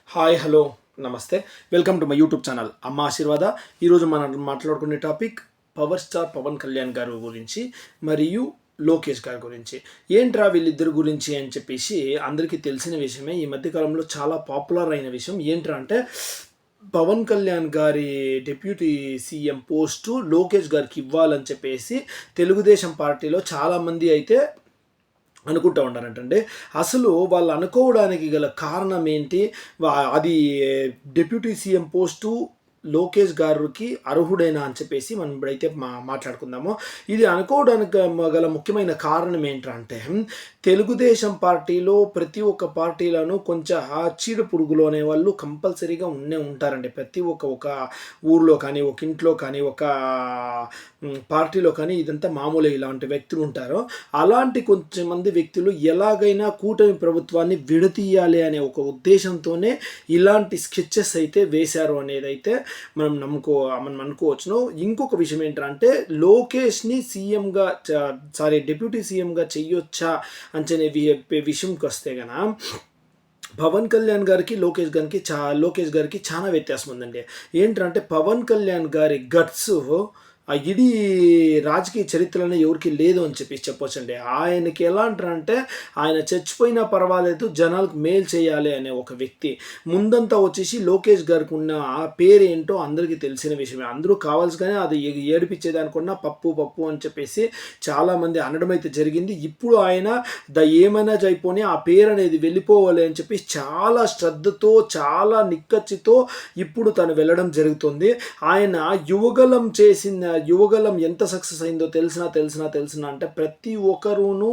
Hi hello నమస్తే welcome to my YouTube channel Amma Ashirvada. ఈరోజు మనం మాట్లాడుకునే topic power star Pawan Kalyan గారి గురించి మరియు లోకేష్ గారి గురించి. ఏంట్రా వీళ్ళిద్దరి గురించి అని చెప్పేసి అందరికీ తెలిసిన విషయమే. ఈ మధ్యకాలంలో చాలా పాపులర్ అయిన విషయం ఏంట్రా అంటే పవన్ కళ్యాణ్ గారి డిప్యూటీ సీఎం పోస్టు లోకేష్ గారికి ఇవ్వాలని చెప్పేసి తెలుగుదేశం పార్టీలో చాలామంది అయితే అనుకుంటూ ఉన్నారంటండి. అసలు వాళ్ళు అనుకోవడానికి గల కారణం ఏంటి? అది డిప్యూటీ సీఎం పోస్టు లోకేష్ గారికి అర్హుడైనా అని చెప్పేసి మనం ఇప్పుడైతే మాట్లాడుకుందాము. ఇది అనుకోవడానికి గల ముఖ్యమైన కారణం ఏంటంటే తెలుగుదేశం పార్టీలో ప్రతి ఒక్క పార్టీలను కొంచెం చీడ పురుగులు అనే వాళ్ళు కంపల్సరీగా ఉంటారండి. ప్రతి ఒక్క ఊర్లో కానీ, ఒక ఇంట్లో కానీ, ఒక పార్టీలో కానీ ఇదంతా మామూలు ఇలాంటి వ్యక్తులు ఉంటారు. అలాంటి కొంచెం మంది వ్యక్తులు ఎలాగైనా కూటమి ప్రభుత్వాన్ని విడతీయాలి అనే ఒక ఉద్దేశంతోనే ఇలాంటి స్కెచెస్ అయితే వేశారు అనేది అయితే మనం అనుకోవచ్చును. ఇంకొక విషయం ఏంటంటే లోకేష్ని సీఎంగా డిప్యూటీ సీఎంగా చెయ్యొచ్చా అంచనే విషయంకి వస్తే గన పవన్ కళ్యాణ్ గారికి లోకేష్ గారికి చాలా వ్యత్యాసం ఉందండి. ఏంటంటే పవన్ కళ్యాణ్ గారి గట్స్ ఇది రాజకీయ చరిత్రలో ఎవరికి లేదు అని చెప్పొచ్చండి. ఆయనకి ఎలా అంటారంటే ఆయన చచ్చిపోయినా పర్వాలేదు, జనాలకు మేలు చేయాలి అనే ఒక వ్యక్తి. ముందంతా వచ్చేసి లోకేష్ గారికి ఉన్న ఆ పేరేంటో అందరికీ తెలిసిన విషయమే. అందరూ కావాల్సి కానీ అది ఏడిపించేదానికన్నా పప్పు అని చెప్పేసి చాలామంది అనడం అయితే జరిగింది. ఇప్పుడు ఆయన ఏమైనా అయిపోయి ఆ పేరు అనేది వెళ్ళిపోవాలి అని చెప్పి చాలా శ్రద్ధతో, చాలా నిక్కచ్చితో ఇప్పుడు తను వెళ్ళడం జరుగుతుంది. ఆయన యువగలం ఎంత సక్సెస్ అయిందో తెలిసిన అంటే ప్రతి ఒక్కరూను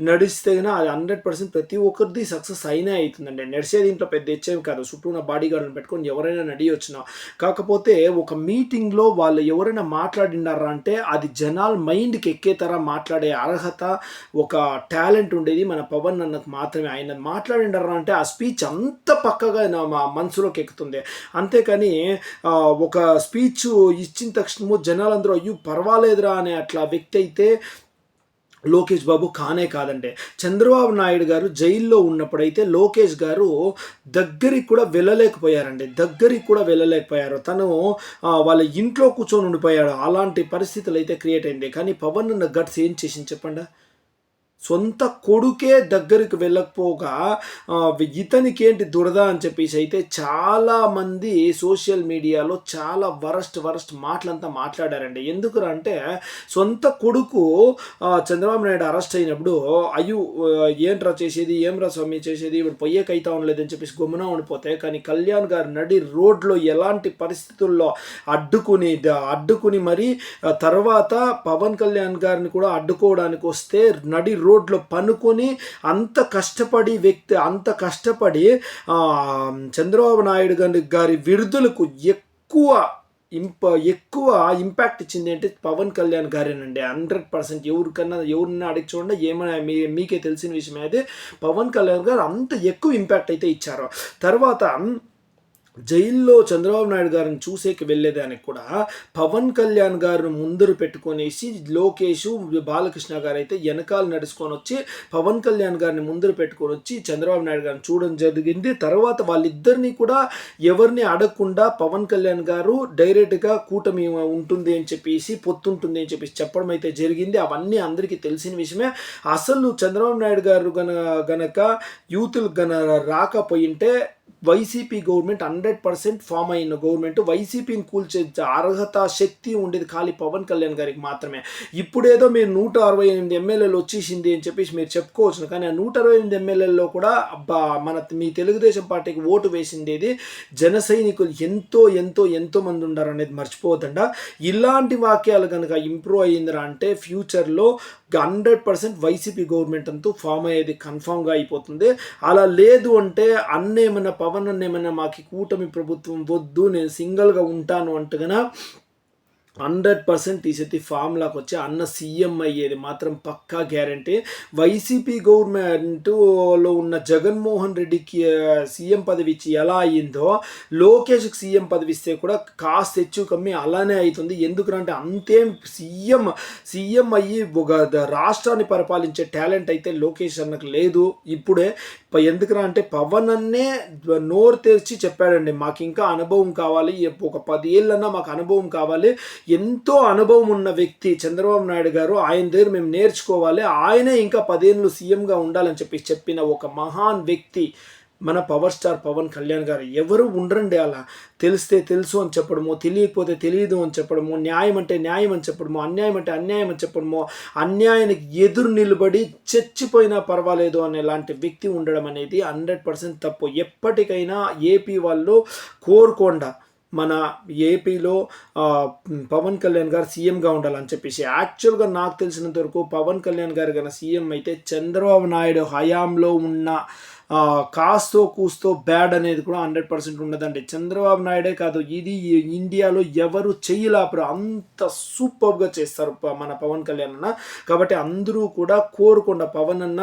నడిస్తే అది 100% ప్రతి ఒక్కరిది సక్సెస్ అయినా అవుతుందండి. నడిచే దీంట్లో పెద్ద ఇచ్చేవి కాదు. చుట్టూ ఉన్న బాడీ గార్డులను పెట్టుకొని ఎవరైనా నడియొచ్చిన. కాకపోతే ఒక మీటింగ్లో వాళ్ళు ఎవరైనా మాట్లాడినారా అంటే అది జనాల మైండ్కి ఎక్కేతర మాట్లాడే అర్హత, ఒక టాలెంట్ ఉండేది మన పవన్ అన్నకు మాత్రమే. ఆయన మాట్లాడినారా అంటే ఆ స్పీచ్ అంత పక్కగా మా మనసులోకి ఎక్కుతుంది. అంతేకాని ఒక స్పీచ్ ఇచ్చిన తక్షణము జనాలందరూ అయ్యో పర్వాలేదురా అనే అట్లా వ్యక్తి అయితే లోకేష్ బాబు కాదండి. చంద్రబాబు నాయుడు గారు జైల్లో ఉన్నప్పుడైతే లోకేష్ గారు దగ్గరికి కూడా వెళ్ళలేకపోయారు. తను వాళ్ళ ఇంట్లో కూర్చొని ఉండిపోయాడు. అలాంటి పరిస్థితులు అయితే క్రియేట్ అయింది. కానీ పవన్ అన్న గట్స్ ఏం చేసింది చెప్పండి? సొంత కొడుకే దగ్గరికి వెళ్ళకపోగా ఇతనికి ఏంటి దురద అని చెప్పేసి అయితే చాలామంది సోషల్ మీడియాలో చాలా వరస్ట్ మాటలంతా మాట్లాడారండి. ఎందుకంటే సొంత కొడుకు చంద్రబాబు నాయుడు అరెస్ట్ అయినప్పుడు అయ్యో ఏంట్రా చేసేది, ఏమ్రా స్వామి చేసేది, ఇప్పుడు పొయ్యేకైతా ఉండలేదని చెప్పేసి గమ్మున ఉండిపోతే, కానీ కళ్యాణ్ గారు నడి రోడ్లో ఎలాంటి పరిస్థితుల్లో అడ్డుకుని మరి తర్వాత పవన్ కళ్యాణ్ గారిని కూడా అడ్డుకోవడానికి వస్తే నడి రోడ్లో పనుకొని అంత కష్టపడి చంద్రబాబు నాయుడు గారి విడుదలకు ఎక్కువ ఇంపాక్ట్ ఇచ్చింది అంటే పవన్ కళ్యాణ్ గారేనండి. 100% ఎవరినైనా అడిగి చూడండి, ఏమైనా మీకే తెలిసిన విషయమే. అయితే పవన్ కళ్యాణ్ గారు అంత ఎక్కువ ఇంపాక్ట్ అయితే ఇచ్చారు. తర్వాత జైల్లో చంద్రబాబు నాయుడు గారిని చూసేకి వెళ్ళేదానికి కూడా పవన్ కళ్యాణ్ గారిని ముందరు పెట్టుకొనేసి లోకేష్ బాలకృష్ణ గారు అయితే వెనకాల నడుచుకొని వచ్చి పవన్ కళ్యాణ్ గారిని ముందరు పెట్టుకొని వచ్చి చంద్రబాబు నాయుడు గారిని చూడడం జరిగింది. తర్వాత వాళ్ళిద్దరిని కూడా ఎవరిని అడగకుండా పవన్ కళ్యాణ్ గారు డైరెక్ట్గా కూటమి ఉంటుంది అని చెప్పేసి, పొత్తుంటుంది అని చెప్పేసి చెప్పడం అయితే జరిగింది. అవన్నీ అందరికీ తెలిసిన విషయమే. అసలు చంద్రబాబు నాయుడు గారు గనక యూతులు రాకపోయింటే వైసీపీ గవర్నమెంట్ 100% ఫామ్ అయిన గవర్నమెంట్, వైసీపీని కూల్చే అర్హత, శక్తి ఉండేది ఖాళీ పవన్ కళ్యాణ్ గారికి మాత్రమే. ఇప్పుడేదో మీరు 168 ఎమ్మెల్యేలు వచ్చేసింది అని చెప్పేసి మీరు చెప్పుకోవచ్చు. కానీ ఆ 168 ఎమ్మెల్యేల్లో కూడా మీ తెలుగుదేశం పార్టీకి ఓటు వేసిండేది జన సైనికులు ఎంతో మంది ఉన్నారు అనేది మర్చిపోవద్దండ. ఇలాంటి వాక్యాలు కనుక ఇంప్రూవ్ అయ్యిందిరా అంటే ఫ్యూచర్లో 100% వైసీపీ గవర్నమెంట్ అంతా ఫామ్ అయ్యేది కన్ఫామ్గా అయిపోతుంది. అలా లేదు అంటే పవన్ అన్నేమన్నా మాకు కూటమి ప్రభుత్వం వద్దు, నేను సింగిల్గా ఉంటాను అంటగనా 100% ఈసతి ఫామ్‌లాకి వచ్చి అన్న సీఎం అయ్యేది మాత్రం పక్కా గ్యారంటీ. వైసీపీ గవర్నమెంటులో ఉన్న జగన్మోహన్ రెడ్డికి సీఎం పదవి ఇచ్చి ఎలా అయ్యిందో, లోకేష్‌కి సీఎం పదవి ఇస్తే కూడా కాస్త హెచ్చు కమ్మి అలానే అయితుంది. ఎందుకంటే అంతేం సీఎం అయ్యి ఒక రాష్ట్రాన్ని పరిపాలించే టాలెంట్ అయితే లోకేష్ అన్నకు లేదు ఇప్పుడే. ఎందుకురా అంటే పవన్ అన్నే నోరు తెరిచి చెప్పాడండి, మాకు ఇంకా అనుభవం కావాలి, ఒక 10 ఏళ్ళన్నా మాకు అనుభవం కావాలి, ఎంతో అనుభవం ఉన్న వ్యక్తి చంద్రబాబు నాయుడు గారు, ఆయన దగ్గర మేము నేర్చుకోవాలి, ఆయనే ఇంకా 10 ఏళ్ళు సీఎంగా ఉండాలని చెప్పిన ఒక మహాన్ వ్యక్తి మన పవర్ స్టార్ పవన్ కళ్యాణ్ గారు. ఎవరు ఉండరండి అలా. తెలిస్తే తెలుసు అని చెప్పడము, తెలియకపోతే తెలియదు అని చెప్పడము, న్యాయం అంటే న్యాయం అని చెప్పడము, అన్యాయం అంటే అన్యాయం అని చెప్పడము, అన్యాయానికి ఎదురు నిలబడి చచ్చిపోయినా పర్వాలేదు అనే లాంటి వ్యక్తి ఉండడం అనేది 100% తప్పు. ఎప్పటికైనా ఏపీ వాళ్ళు కోరుకోండా మన ఏపీలో పవన్ కళ్యాణ్ గారు సీఎంగా ఉండాలని చెప్పేసి. యాక్చువల్గా నాకు తెలిసినంత వరకు పవన్ కళ్యాణ్ గారు కన్నా సీఎం అయితే చంద్రబాబు నాయుడు హయాంలో ఉన్న కాస్తో కూస్తో బ్యాడ్ అనేది కూడా 100% ఉండదండి. చంద్రబాబు నాయుడే కాదు, ఇది ఇండియాలో ఎవరు చెయ్యలేపరు, అంత సూపర్గా చేస్తారు మన పవన్ కళ్యాణ్ అన్న. కాబట్టి అందరూ కూడా కోరుకుండా పవన్ అన్న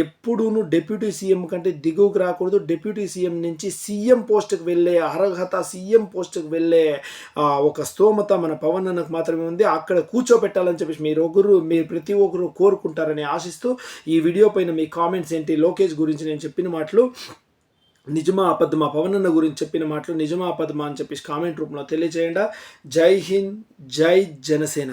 ఎప్పుడూను డిప్యూటీ సీఎం కంటే దిగువకు రాకూడదు. డిప్యూటీ సీఎం నుంచి సీఎం పోస్ట్కి వెళ్ళే అర్హత, సీఎం పోస్ట్కి వెళ్ళే ఒక స్తోమత మన పవన్ అన్నకు మాత్రమే ఉంది. అక్కడ కూర్చోబెట్టాలని చెప్పేసి మీరు ప్రతి ఒక్కరు కోరుకుంటారని ఆశిస్తూ ఈ వీడియో పైన మీ కామెంట్స్ ఏంటి? లోకేష్ గురించి నేను చెప్పిన మాటలు నిజమా అబద్ధమా, పవన్ అన్న గురించి చెప్పిన మాటలు నిజమా అబద్ధమా అని చెప్పేసి కామెంట్ రూపంలో తెలియజేయండి. జై హింద్, జై జనసేన.